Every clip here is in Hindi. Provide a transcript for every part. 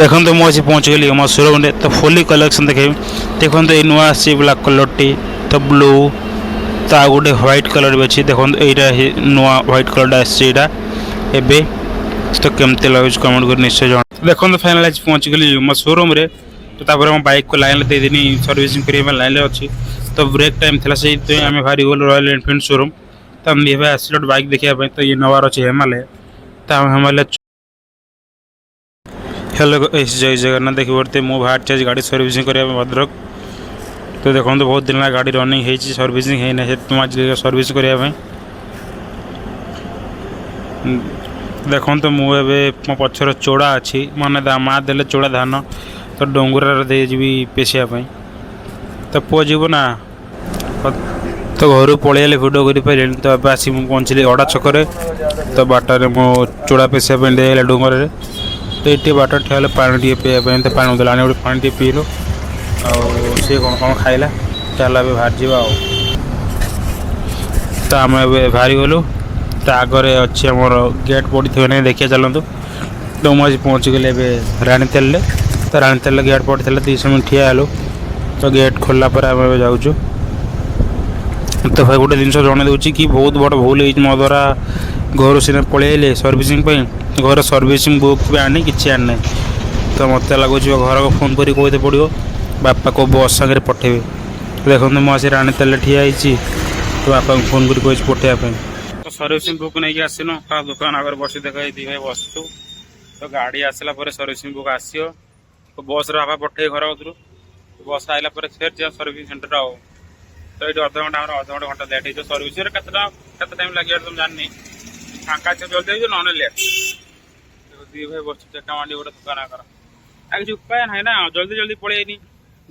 देखो तो मुझे पहुँच गली मो शोरूम तो फुली कलेक्शन देखे देखो ये नुआ आसी ब्लाक कलर टी तो ब्लू तो आ गोटे व्हाइट कलर भी अच्छी देखो यहाँ नुआ व्हाइट कलर आसटा एबे तो केमती लगे कमेंट कर निश्चय जान देखो तो फाइनाल आज पहुँच गली मो शोरूम रे तो मो बाइक को लाइन देदेनी सर्विसिंग करने लाइन अच्छी तो ब्रेक टाइम थी से आम बाहरी गलु रॉयल एनफिल्ड शोरूम तो आम आसिल बाइक देखा तो ये नवार अच्छे हिमालय तो हिमालय हेलो जय जगन्नाथ देखी पड़ते मो बाहर गाड़ी सर्विसिंग करने भद्रक तो देखो तो बहुत दिन गाड़ी रनिंग है सर्विसिंग है ना तुम आज सर्विस करने देखो तो मुझे मो पचर चोड़ा अच्छी मैंने माँ दे चोड़ा धान तो डोंगुर देवी पेशियापाई तो पुआ जीव ना तो घर पलैले भिडियो कर पारे तो अब आसी पहुँचली अड़ा छकरे तो बाटर मो चोड़ा पेशियापाई देला डोंगर तो ये बाट ठेले पानी टे पीवाई तो पानी देला गोटे पानी टे पीलु सी कौन कौन खाइला चल ए बाहर जावा तो आम बाहरी गलु तो आगे अच्छी आमर गेट पड़ी थे ना देखिए चलतु तो मुझे पहुँच गली राणी तेल तो राणी तेल गेट पड़ी थे 200 मिनट ठिया हेलु तो गेट खोलला पर आम जाऊँ तो भाई गोटे जिन जन दूसरी कि बहुत बड़ भूल हो मो द्वारा घर सीने पलैले सर्विसिंग घर सर्विसिंग बुक भी आनी कि आने तो मत लगुच घर को फोन कर कहते पड़ो बापा को बस सागर पठेबे देखो मुझे राणी तेल ठिया तो बापा को फोन कर पठेवाई तो सर्विसिंग बुक नहीं आसन दुकान आगे बस देखा भाई बस तो गाड़ी आसला सर्विसिंग बुक आसो तो बस बापा पठे घर कतरू बस आइला फिर जा सर्विस सेंटर आओ तो ये अध घंटा अध घंटा लेट हो सर्विस केते टाइम लगे तुम जाननी फाँका जल्दी ना लेट दी भाई बस चेका मांडी गोटे दुकान आकर किसी उपाय ना ना जल्दी जल्दी पलैनी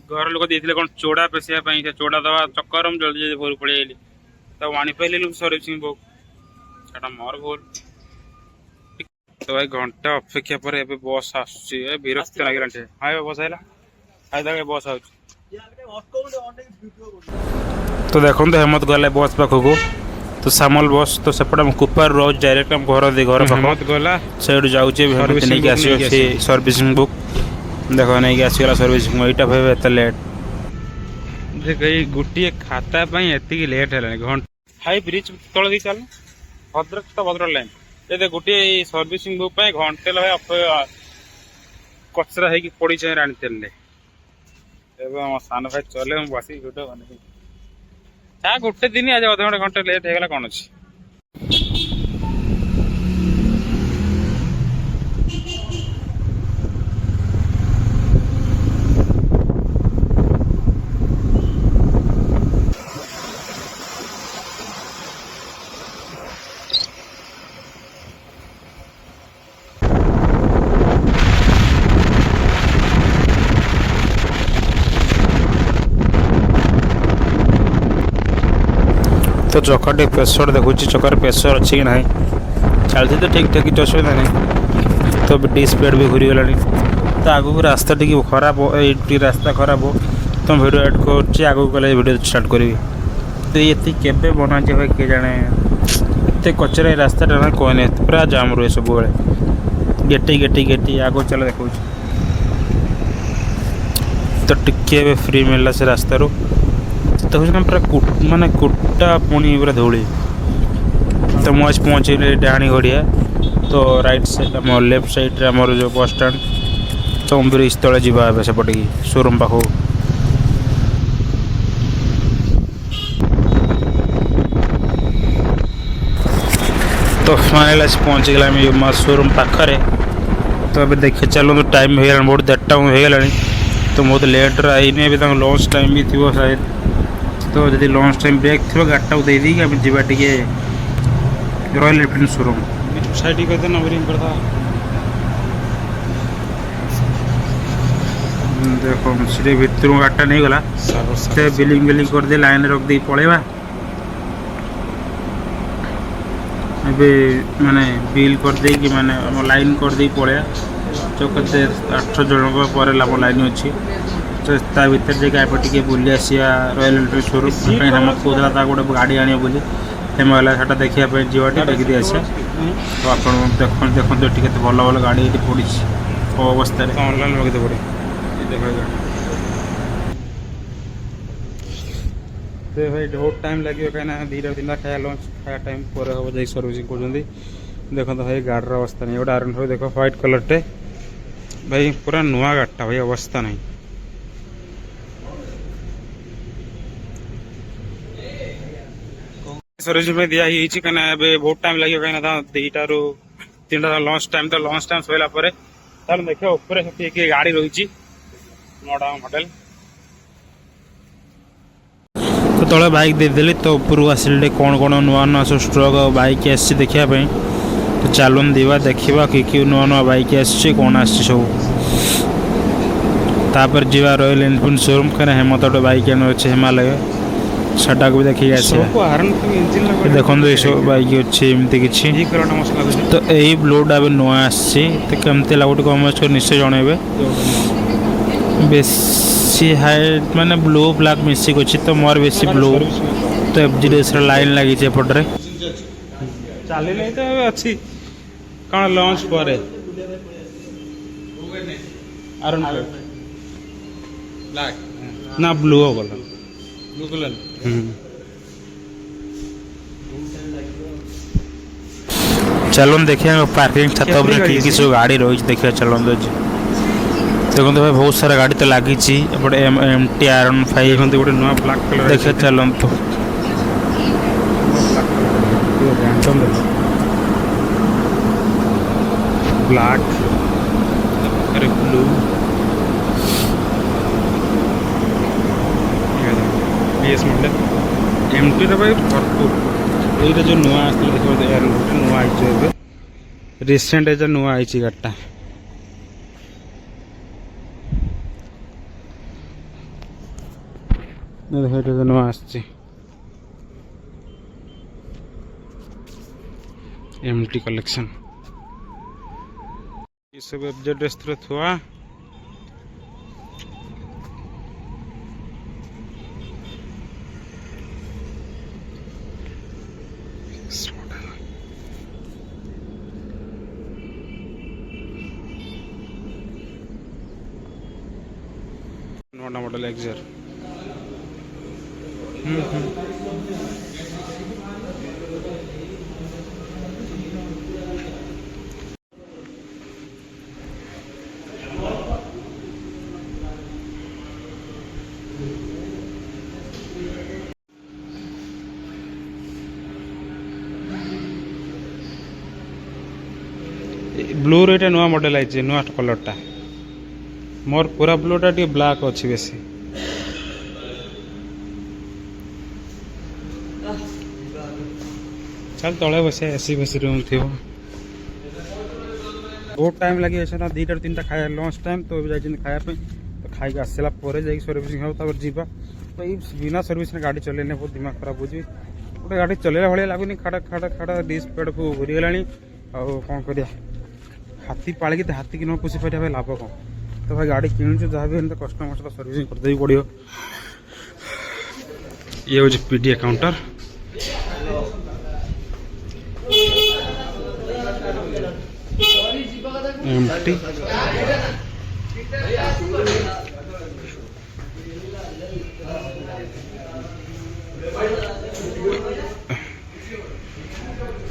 घर लोग देते कौन चोड़ा पेशियापाई से चोड़ा दवा चक्कर जल्दी जल्दी घर पलैली तो आनी पाइल सर्विसिंग बुक से मोर भूल तो भाई घंटा अपेक्षा पर ए बस आस विरक्त लगे हाँ बस आइला हाई बस आ तो देखो हेमत गला बस पाखक तो सामल बस तो सेपटे कुपार रोज डायरेक्ट हम घर घर हेमत गला से जाऊँगी सर्विसिंग बुक देखो नहीं आसगला सर्विसिंग यहाँ भाई एत लेट देख गोटे खाता एति लेट है घंटा हाई ब्रिज तल दी चल भद्रक तो भद्रक लाइन ये गोटे सर्विसिंग बुक घंटे भाई कचरा है पड़ी राणी तेल सान भाई चले बस भिडियो बन गोटे दिन आज अध घंटे लेट होगा कौन अच्छी तो चक्का प्रेसर देखुँ चक्कर प्रेसर अच्छी कि ना चलती तो ठीक ठाक किसी असुविधा नहीं तो डिस्प्ले भी घूरी गला तो आगू रास्ता टी खराब ये रास्ता खराब हो तो भिडियो एड कर आगू गले भिडियो स्टार्ट करी तो ये केबे बना भाई किए जाने एत कचरा रास्ता ना कहने पूरा जाम रुए सब गेटी गेटी गेटी आगो चल देखो तो टिके फ्री मिलला से रास्ता रू तो पूरा माने कुटा पुणी पूरा धूली तो मुझे पहुँचे डाणी गड़िया तो राइट साइड आम लेफ्ट साइड आम जो बस स्टाण तो ब्रिज तले जावा सेपटे की शोरूम पाखु तो फाइनल आज पहुँच गला शोरूम पाखे तो अब देखे चलो तो टाइम हो बहुत 1:30 हो तो बहुत लेट आई लंच टाइम भी थी शायद तो जब लंच टाइम ब्रेक थी गाड़ी को दे दी आम जा रॉयल एनफिल्ड शोरूम साइड कर देना बोरिंग करता देखो सीधे भितर गाड़ीटा नहीं गला बिलिंग बिलिंग कर दे लाइन रख दे पलैबा ए माने बिल कर दे कि माने लाइन कर दे पलैया तो कते 8 जन पर लाइन अच्छी तो ता भर जाके बुली आसिया रॉयल एनफिल्ड शोरूम कहीं हम कहला गोटे गाड़ी आने बोली हेमला से देखा जावाटे देखी आसिया तो आप देखते भल भल गाड़ी ये पड़ी अवस्था ऑनलाइन लगे पड़े तो भाई बहुत टाइम लगे कहीं दीटा तीन खाया लंच खाया टाइम पर हम जाए सर्विसिंग कर देखो तो भाई गाड़र अवस्था नहीं गोटे आयरन देखो व्हाइट कलर टे भाई पूरा नुआ गाड़टा भाई अवस्था नहीं सर्विस में दिया कहीं बहुत टाइम लगे कहीं दीटा रू तीन लंच टाइम तो लंच टाइम सोला देखिए ऊपर किए गाड़ी रही नोड़ा मॉडल तो तले बाइक देदेली तो ऊपर आसिले कौन कौन नुआ नुआ सब स्ट्रक बाइक आसी देखापी तो चलून दीवा देखा कि नुआ नुआ बाइक आसी कौन आसी सब तापर जीवा रॉयल एनफील्ड शोरूम कहीं हेमंत गोटे बाइक आने अच्छे हिमालय सेटा भी देखिए देखो ये सब बाइक अच्छे एमती कि तो यही ब्लूटा भी नुआ आसी तो कमती लगुट कमेंट कर निश्चय जनइबे बेसी हाइट माने ब्लू ब्लैक मिसिक अच्छी तो मोर बेसी ब्लू तो एफजीडीएस लाइन लगी एपटे चली नहीं तो अच्छी कौन लॉन्च पर ना ब्लू कलर ब्लू कलर चलो देखिए पार्किंग छत पर गाड़ी रही देखिए चलो देखो भाई बहुत सारा गाड़ी तो लगी एमटी आयरन 5 गोटे नुआ ब्लैक कलर देखिए चलतु black blue BS model MT भाई भरपूर ये जो नुआ देखो नुआ आई रिसेंट जो नुआ आई गाड़ीटा देखो नुआ आसची एमटी कलेक्शन ये सब एफजेड थुआ नोड़ा मॉडल एक्सर ब्लू रे नुआ मॉडल आई नुआ कलरटा मोर पूरा ब्लूटा टी ब्लैक अच्छी बेसी चल तले बस एसी बेसी रूम थी बहुत टाइम लगे ना दीटा तीन खाया लंच टाइम तो खायापी तो खाई आसला सर्विसिंग हम जीवा तो ये बिना सर्विस गाड़ी चलेने बहुत दिमाग खराब हो गोटे गाड़ी चलेला भाई लगुनि खाड़ा खाड़ा खाड़ा डिस्क पेड को घूरीगला कौन कर हाथी पाड़ी हाथी की न पुषी पारे भाई लाभ कौन तो भाई गाड़ी किणुच जहाँ भी तो कस्टमर सहित सर्विसिंग करदे पड़ो ये हूँ पीडीए काउंटर एमटी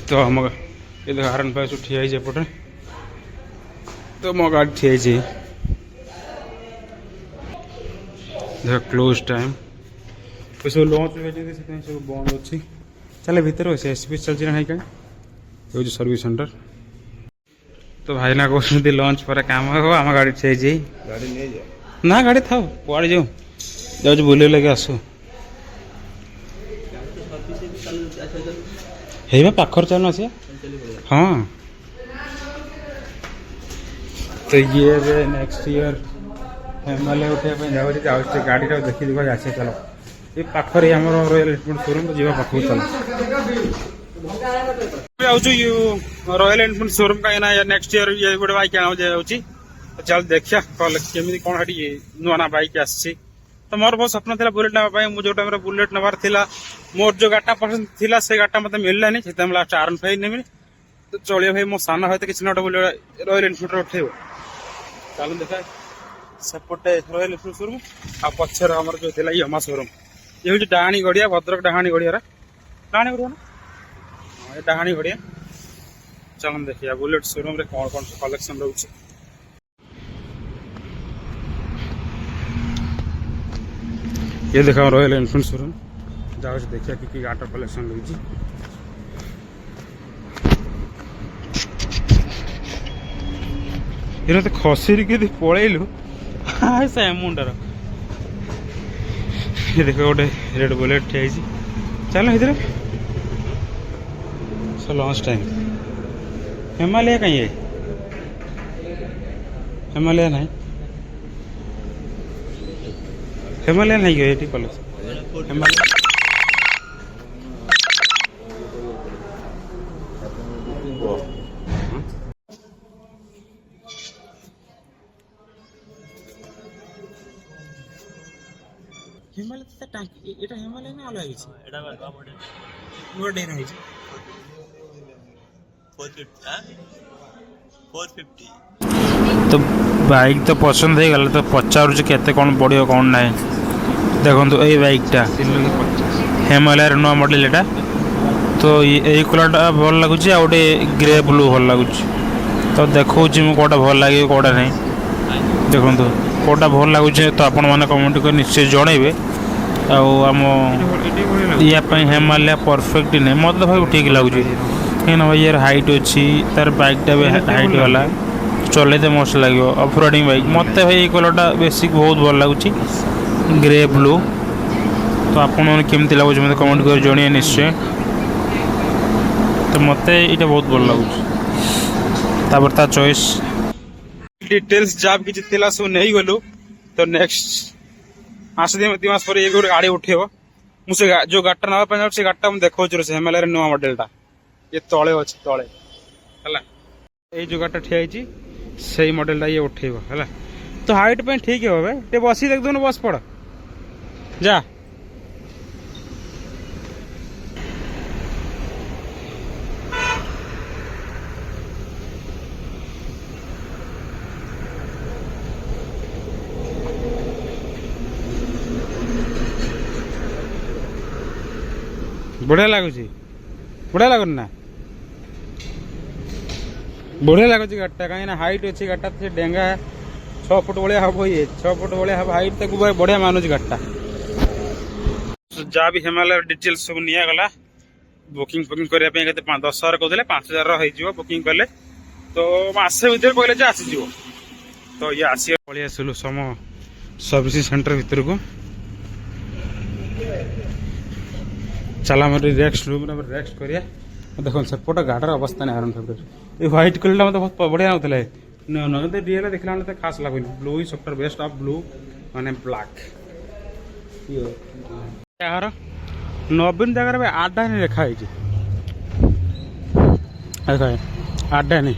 तो हम ये आयरन 5 ठिया एपटे तो मो गाड़ी ठिया देख क्लोज टाइम तो सब लंच सब बंद अच्छी चले भितर एसपी चलती ना कहीं ये जो सर्विस सेंटर तो भाई ना कहते लंच पर काम हो आम गाड़ी ठिया गाड़ी नहीं जा ना गाड़ी था कुआड़े जाऊँ जाऊँ बुले लगे आसू है पाखर चल आसिया हाँ तो ये नेक्स्ट ईयर एमएलए उठे जाऊँ गाड़ी देखी देखा आसे चलो ये पाखरे आम रॉयल एनफील्ड शोरूम तो जीवा पाख चलो रॉयल एनफील्ड शोरूम कहीं नेक्स्ट ईयर ये गोटे बाइक आना चल देखिया केमी कौन नुआ ना बाइक आसी तो मोर बहुत स्वप्न था बुलेट नापी मुझे जो टाइम बुलेट नबार था मोर जो गाटा पसंद थी से गाटा मत मिललानी से लास्ट आयरन 5 नेमी तो चलिए भाई मो सान भाई तो किसी ना गोटे रॉयल एनफील्ड उठेब चलो देखा सेपटे रॉयल एनफिल्ड शोरूम आ पचर आमर जो थिला यमा शोरूम ये हूँ डाहाणी गड़िया भद्रक डाहाणी गड़िया डाहाणी गड़िया ना हाँ ये डाहाणी गड़िया चलो देखिए बुलेट शोरूम रे कौन कौन कलेक्शन रोचे ये देखा रॉयल एनफिल्ड शोरूम जाओ देखिए कि गाटर कलेक्शन रोचे ये तो खसी के पलैलु से मुंडर ये देख गोटे रेड बुलेट ठिया चलो इधर सो लॉन्च टाइम हिमालय कहीं है हिमालय नहीं हिमालय नहीं गए कलेक्शन हिमालय हिमालय तो टांकी এটা হিমালয় না আলো হইছে এটা বড় ডেন হইছে 450 तो बाइक तो पसंद हो गला तो पचार केते कौन पड़ो कौन ना देखो ये बाइकटा हिमालय नुआ मॉडल एटा तो यही कलरटा भल लगुच आ गोटे ग्रे ब्लू भल लगुच तो देखो कौटा भल लगे कौटा नहीं देखो कौटा भल लगुच तो आपण मैंने कमेंट कर निश्चय जनइबे आम या हिमालय परफेक्ट नहीं मत भाई ठीक लगुच कहीं भाई यार हाइट अच्छी तार बाइकटा भी हाइट वाला चलते मस्त लगे ऑफ रोडिंग बाइक मत भाई ये कलरटा बेसिक बहुत भल लगुच ग्रे ब्लू तो आपन केमती लगुच मत कमेंट कर जन निश्चय तो मत ये बहुत भल लगुच ता चॉइस डिटेल्स जब कि सब नहीं गलु तो नेक्स्ट आस दी मास पर एक गाड़ी उठेब मुझे जो गाड़टा ना से गाड़टा मुझे देखा से हिमालय नुआ मॉडलटा ये तले अच्छे तले है ये जो गाड़टा ठिया से मॉडलटा ये उठेब है तो हाइट पे ठीक है भाई टे बसी देख दून बस पड़ जा बढ़िया लगुच बढ़िया लगुन ना बढ़िया लगुच गाड़टा कहीं हाइट अच्छी गाड़टा से डेंगा 6 फुट भाया हम ये 6 फुट भाया हम हाइट तक बढ़िया मानुच गाड़टा जहाँ भी हिमालय डिटेल्स सब निगला बुकिंग फुकिंग करने 10,000 कहते 5,000 हो बुकिंग कले तो मसे भर कहले आसीज तो ये आस पलि आसलु सम सर्विसिंग सेंटर भर को चला रेक्स्ट रूम रेक्स्ट करिया देखो सेपट गाड़र अवस्था नहीं आरन फेब्रुआरी ये व्हाइट कलर मतलब बहुत बढ़िया होता है नगदे डीएल देखला तो खास लगुन ब्लू ही सबटा बेस्ट ऑफ ब्लू माने ब्लैक यार नवीन जगह आडानी लिखा है आडानी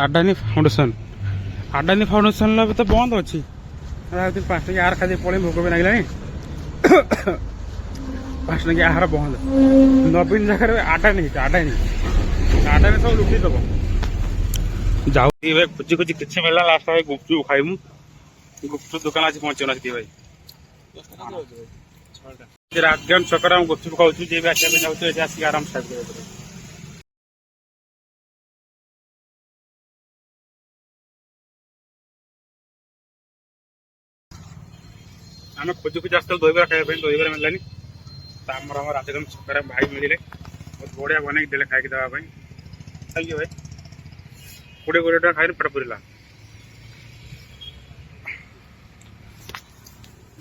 आडानी फाउंडेशन तो बंद अच्छी 5 टका आहार खाई पड़े भोक भी लगे 5 टका आहार बंद नवीन जगह आडानी आडानी सब लुटी दब जाऊ खोजी खोजी किसी मिलना लास्ट भाई गुपचुप खाइमु गुपचुप दुकान आज पहुंचना भाई राजगंज छकरा गुपचुप खाऊ जे भी आसिया जाऊँ आसिक आराम से आम खोजी खोजी आस दहीबरा खाया दहीबरा मिललानी राजगंज छकरा भाई मिले बहुत बढ़िया बन देले खाई देवाई थैंक यू भाई 20 टका खाई पेट पुरला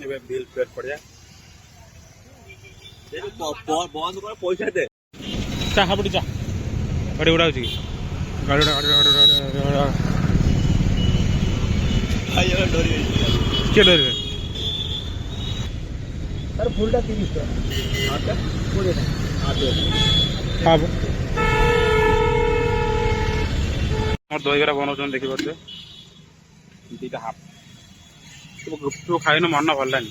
बिल पे पड़िया बंद कर पैसा दे चाह पड़ी चाह गाड़ी उड़ा गाड़ी किए डर सर फुलटा 30 टका हाँ दहीबरा बनाऊँ देखी पारे दीटा हाफ गुपचुप खाई मन भल लानी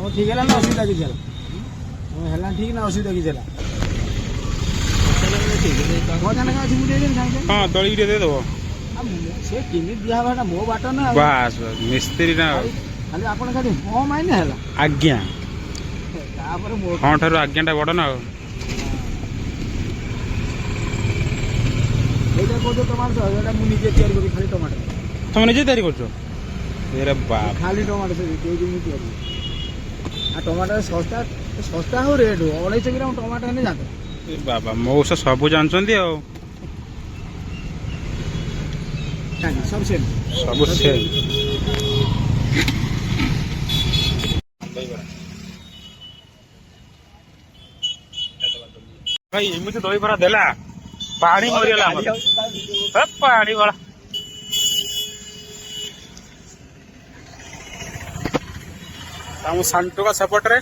ठीक है ना असुविधा किसी है ठीक ना असुविधा किसी हाँ तली देदेव से केमी दिहबाटा मो बाट ना बास मिस्त्री ना खाली आपण खाली मो माइने हैला आज्ञा तापर मो हाँ ठारू आज्ञाटा बड़ ना एटा को टमाटर एटा मु निजे तयार करी खाली टमाटर तुम निजे तैयारी कर बाप खाली टमाटर से केजी मु तयार आ टमाटर सस्ता सस्ता हो रेट हो 250 ग्राम टमाटर ने जातो बाबा मौसा सबू जानछन्ती आ सब से भाई एमती दही भरा देला पानी मरीगला पानी वाला ଆମ ସାଣ୍ଟୁକା ସେପଟରେ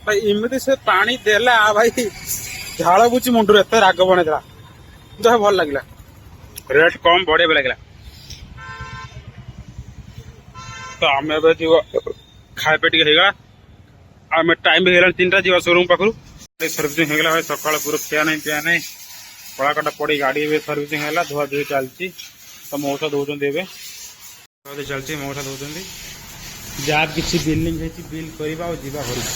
ଭାଇ ଏମିତି ସେ ପାଣି ଦେଲା ଭାଇ ଝାଳ ବୁଛି ମୁଣ୍ଡରୁ ଏତେ ରାଗ ବନେଇଥିଲା ଯାହା ଭଲ ଲାଗିଲା ରେଟ୍ କମ୍ ବଢିଆ ବି ଲାଗିଲା ତ ଆମେ ଏବେ ଯିବ ଖାଇବା ଟିକେ ହେଇଗଲା ଆମେ ଟାଇମ୍ ବି ହେଇଗଲାଣି 3ଟା ଯିବା ସୋରୁମ୍ ପାଖରୁ ସର୍ଭିସିଂ ହେଇଗଲା ଭାଇ ସକାଳ ପୁରା ଖିଆ ନାହିଁ ପିଆ ନାହିଁ କଳାକଟା ପଡ଼ି ଗାଡ଼ି ଏବେ ସର୍ଭିସିଂ ହେଲା ଧୁଆ ଧୁଇ ଚାଲିଛି ତ ମଉସା ଦେଉଛନ୍ତି ଏବେ ଚାଲିଛି ମଉସା ଦେଉଛନ୍ତି ଯାହା କିଛି ବିଲିଂ ହେଇଛି ବିଲ୍ କରିବା ଆଉ ଯିବା ଘରକୁ